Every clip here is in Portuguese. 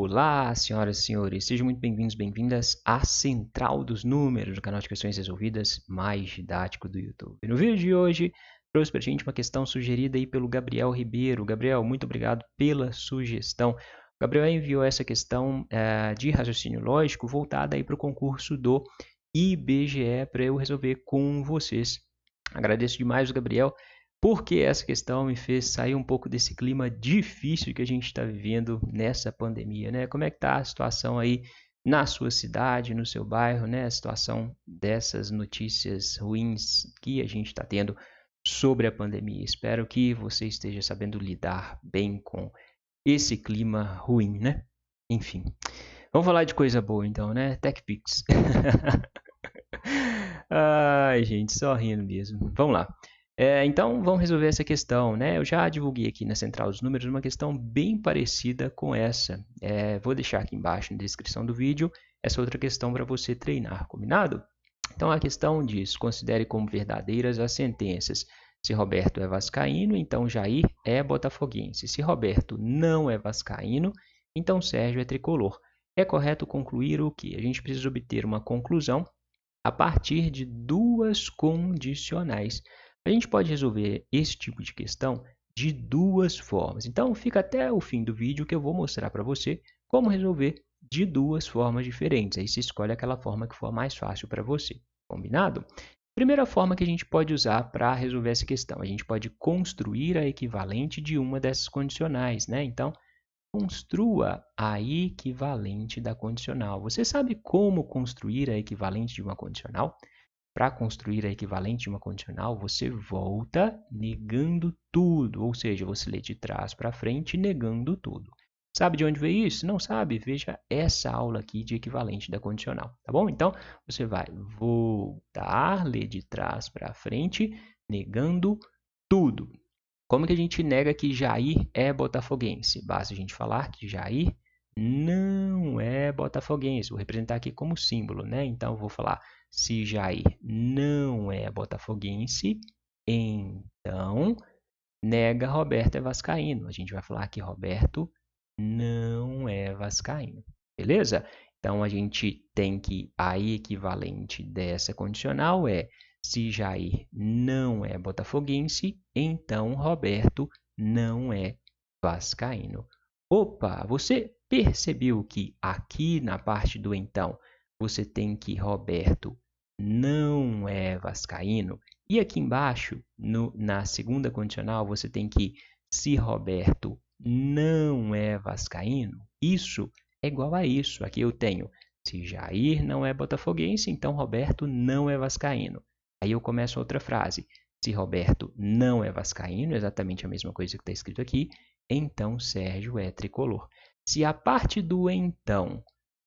Olá, senhoras e senhores, sejam muito bem-vindos, bem-vindas à Central dos Números, do canal de Questões Resolvidas mais didático do YouTube. No vídeo de hoje, trouxe para a gente uma questão sugerida aí pelo Gabriel Ribeiro. Gabriel, muito obrigado pela sugestão. O Gabriel enviou essa questão de raciocínio lógico voltada aí para o concurso do IBGE para eu resolver com vocês. Agradeço demais o Gabriel, porque essa questão me fez sair um pouco desse clima difícil que a gente está vivendo nessa pandemia, né? Como é que está a situação aí na sua cidade, no seu bairro, né? A situação dessas notícias ruins que a gente está tendo sobre a pandemia. Espero que você esteja sabendo lidar bem com esse clima ruim, né? Enfim, vamos falar de coisa boa então, né? TechPix. Ai, gente, só rindo mesmo. Vamos lá. Então, vamos resolver essa questão, né? Eu já divulguei aqui na Central dos Números uma questão bem parecida com essa. Vou deixar aqui embaixo na descrição do vídeo essa outra questão para você treinar, combinado? Então, a questão diz: considere como verdadeiras as sentenças. Se Roberto é vascaíno, então Jair é botafoguense. Se Roberto não é vascaíno, então Sérgio é tricolor. É correto concluir o quê? A gente precisa obter uma conclusão a partir de duas condicionais. A gente pode resolver esse tipo de questão de duas formas. Então, fica até o fim do vídeo que eu vou mostrar para você como resolver de duas formas diferentes. Aí você escolhe aquela forma que for mais fácil para você. Combinado? Primeira forma que a gente pode usar para resolver essa questão, a gente pode construir a equivalente de uma dessas condicionais, né? Então, construa a equivalente da condicional. Você sabe como construir a equivalente de uma condicional? Para construir a equivalente de uma condicional, você volta negando tudo, ou seja, você lê de trás para frente negando tudo. Sabe de onde veio isso? Não sabe? Veja essa aula aqui de equivalente da condicional, tá bom? Então, você vai voltar, ler de trás para frente, negando tudo. Como que a gente nega que Jair é botafoguense? Basta a gente falar que Jair não é botafoguense. Vou representar aqui como símbolo, né? Então, eu vou falar: se Jair não é botafoguense, então nega Roberto é vascaíno. A gente vai falar que Roberto não é vascaíno. Beleza? Então, a gente tem que a equivalente dessa condicional é: se Jair não é botafoguense, então Roberto não é vascaíno. Opa, você percebeu que aqui na parte do então você tem que Roberto não é vascaíno? E aqui embaixo, na segunda condicional, você tem que se Roberto não é vascaíno, isso é igual a isso. Aqui eu tenho: se Jair não é botafoguense, então Roberto não é vascaíno. Aí eu começo outra frase: se Roberto não é vascaíno, exatamente a mesma coisa que está escrito aqui, então Sérgio é tricolor. Se a parte do então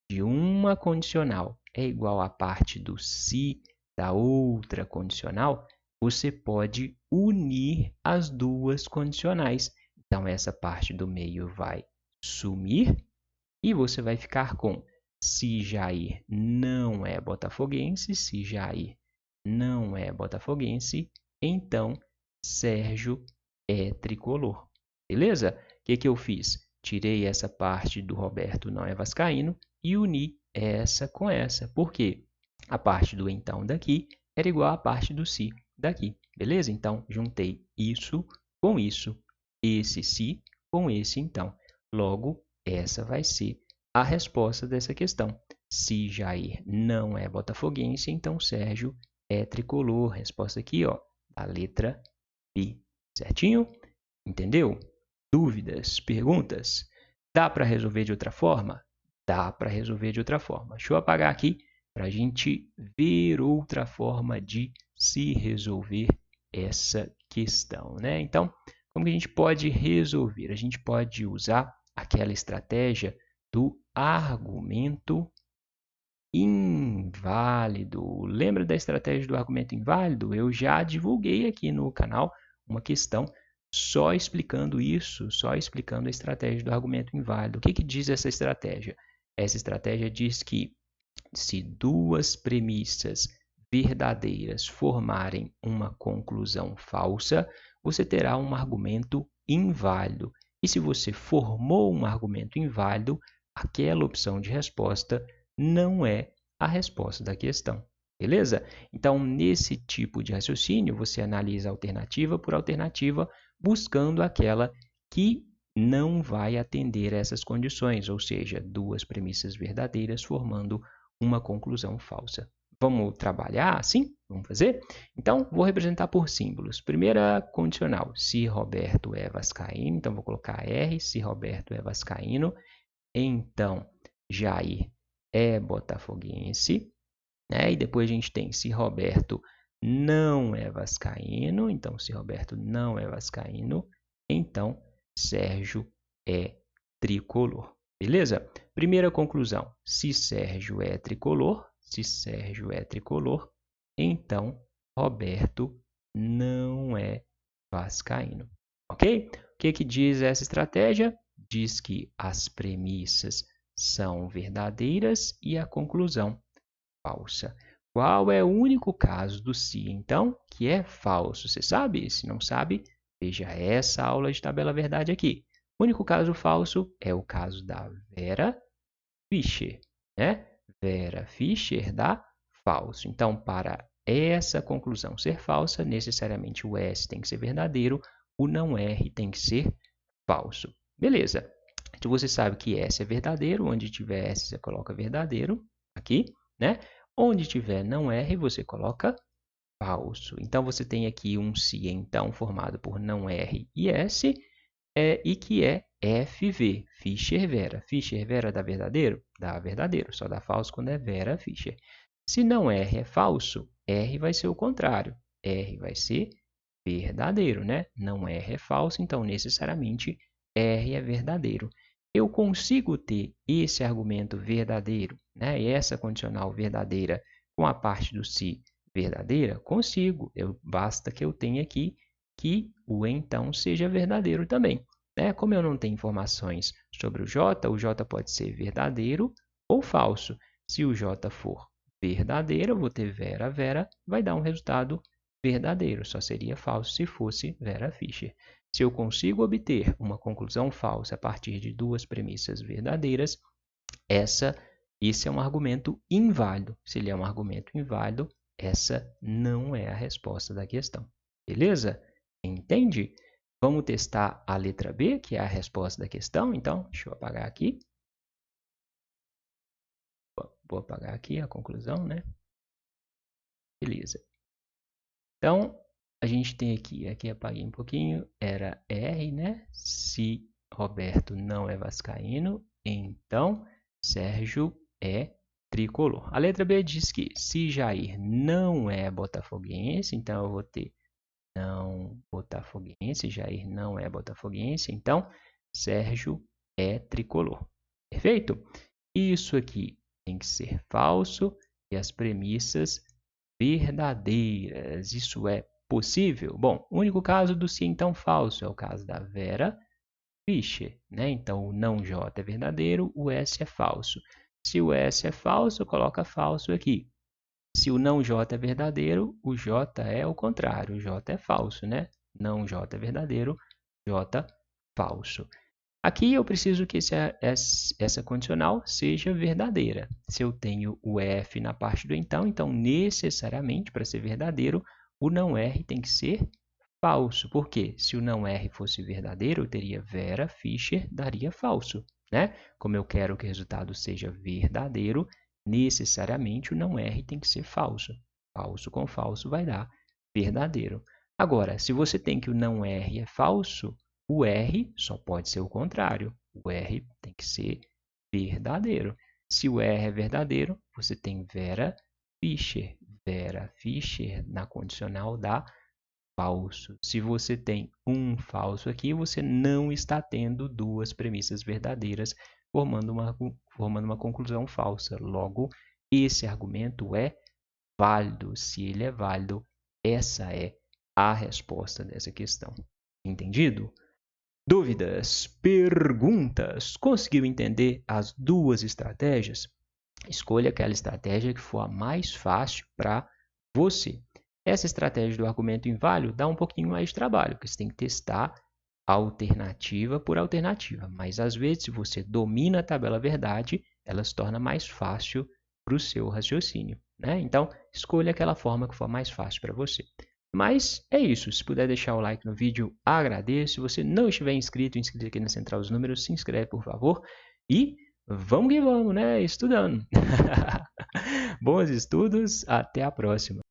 de uma condicional é igual à parte do se da outra condicional, você pode unir as duas condicionais. Então, essa parte do meio vai sumir e você vai ficar com: se Jair não é botafoguense, se Jair não é botafoguense, então Sérgio é tricolor. Beleza? O que eu fiz? Tirei essa parte do Roberto não é vascaíno e uni essa com essa. Por quê? A parte do então daqui era igual à parte do se daqui. Beleza? Então, juntei isso com isso, esse se com esse então. Logo, essa vai ser a resposta dessa questão. Se Jair não é botafoguense, então Sérgio é tricolor. Resposta aqui, ó, a letra B. Certinho? Entendeu? Dúvidas? Perguntas? Dá para resolver de outra forma? Dá para resolver de outra forma. Deixa eu apagar aqui para a gente ver outra forma de se resolver essa questão, né? Então, como que a gente pode resolver? A gente pode usar aquela estratégia do argumento inválido. Lembra da estratégia do argumento inválido? Eu já divulguei aqui no canal uma questão só explicando isso, só explicando a estratégia do argumento inválido. O que diz essa estratégia? Essa estratégia diz que se duas premissas verdadeiras formarem uma conclusão falsa, você terá um argumento inválido. E se você formou um argumento inválido, aquela opção de resposta não é a resposta da questão. Beleza? Então, nesse tipo de raciocínio, você analisa alternativa por alternativa, buscando aquela que não vai atender essas condições, ou seja, duas premissas verdadeiras formando uma conclusão falsa. Vamos trabalhar assim? Vamos fazer? Então, vou representar por símbolos. Primeira condicional, se Roberto é vascaíno, então vou colocar R, se Roberto é vascaíno, então Jair é botafoguense, né? E depois a gente tem se Roberto não é vascaíno, então se Roberto não é vascaíno, então Sérgio é tricolor. Beleza? Primeira conclusão, se Sérgio é tricolor, então Roberto não é vascaíno. Ok? O que diz essa estratégia? Diz que as premissas são verdadeiras e a conclusão falsa. Qual é o único caso do se, então, que é falso? Você sabe? Se não sabe, veja essa aula de tabela verdade aqui. O único caso falso é o caso da Vera Fischer, né? Vera Fischer dá falso. Então, para essa conclusão ser falsa, necessariamente o S tem que ser verdadeiro, o não R tem que ser falso. Beleza. Então, você sabe que S é verdadeiro, onde tiver S você coloca verdadeiro, aqui, né? Onde tiver não R, você coloca falso. Então, você tem aqui um se, então, formado por não R e S, e que é FV, Fischer Vera. Fischer Vera dá verdadeiro? Dá verdadeiro, só dá falso quando é Vera Fischer. Se não R é falso, R vai ser o contrário. R vai ser verdadeiro, né? Não R é falso, então necessariamente R é verdadeiro. Eu consigo ter esse argumento verdadeiro, né? E essa condicional verdadeira com a parte do se verdadeira? Consigo. Basta que eu tenha aqui que o então seja verdadeiro também. Né? Como eu não tenho informações sobre o J pode ser verdadeiro ou falso. Se o J for verdadeiro, eu vou ter Vera, Vera, vai dar um resultado verdadeiro. Só seria falso se fosse Vera Fischer. Se eu consigo obter uma conclusão falsa a partir de duas premissas verdadeiras, esse é um argumento inválido. Se ele é um argumento inválido, essa não é a resposta da questão. Beleza? Entende? Vamos testar a letra B, que é a resposta da questão. Então, deixa eu apagar aqui. Vou apagar aqui a conclusão, né? Beleza. Então, a gente tem aqui apaguei um pouquinho, era R, né? Se Roberto não é vascaíno, então Sérgio é tricolor. A letra B diz que se Jair não é botafoguense, então eu vou ter não botafoguense, Jair não é botafoguense, então Sérgio é tricolor. Perfeito? Isso aqui tem que ser falso e as premissas verdadeiras. Isso é possível? Bom, o único caso do se então falso é o caso da Vera Fischer, né? Então o não J é verdadeiro, o S é falso. Se o S é falso, coloca falso aqui. Se o não J é verdadeiro, o J é o contrário, o J é falso, né? Não J é verdadeiro, J falso. Aqui eu preciso que essa condicional seja verdadeira. Se eu tenho o F na parte do então necessariamente, para ser verdadeiro, o não R tem que ser falso. Por quê? Se o não R fosse verdadeiro, eu teria Vera Fischer, daria falso. Né? Como eu quero que o resultado seja verdadeiro, necessariamente o não R tem que ser falso. Falso com falso vai dar verdadeiro. Agora, se você tem que o não R é falso, o R só pode ser o contrário. O R tem que ser verdadeiro. Se o R é verdadeiro, você tem Vera Fischer. Vera Fischer na condicional dá falso. Se você tem um falso aqui, você não está tendo duas premissas verdadeiras, formando uma conclusão falsa. Logo, esse argumento é válido. Se ele é válido, essa é a resposta dessa questão. Entendido? Dúvidas? Perguntas? Conseguiu entender as duas estratégias? Escolha aquela estratégia que for a mais fácil para você. Essa estratégia do argumento inválido dá um pouquinho mais de trabalho, porque você tem que testar alternativa por alternativa, mas às vezes, se você domina a tabela verdade, ela se torna mais fácil para o seu raciocínio, né? Então, escolha aquela forma que for mais fácil para você. Mas é isso. Se puder deixar o like no vídeo, agradeço. Se você não estiver inscrito aqui na Central dos Números, se inscreve, por favor. E vamos que vamos, né? Estudando. Bons estudos, até a próxima.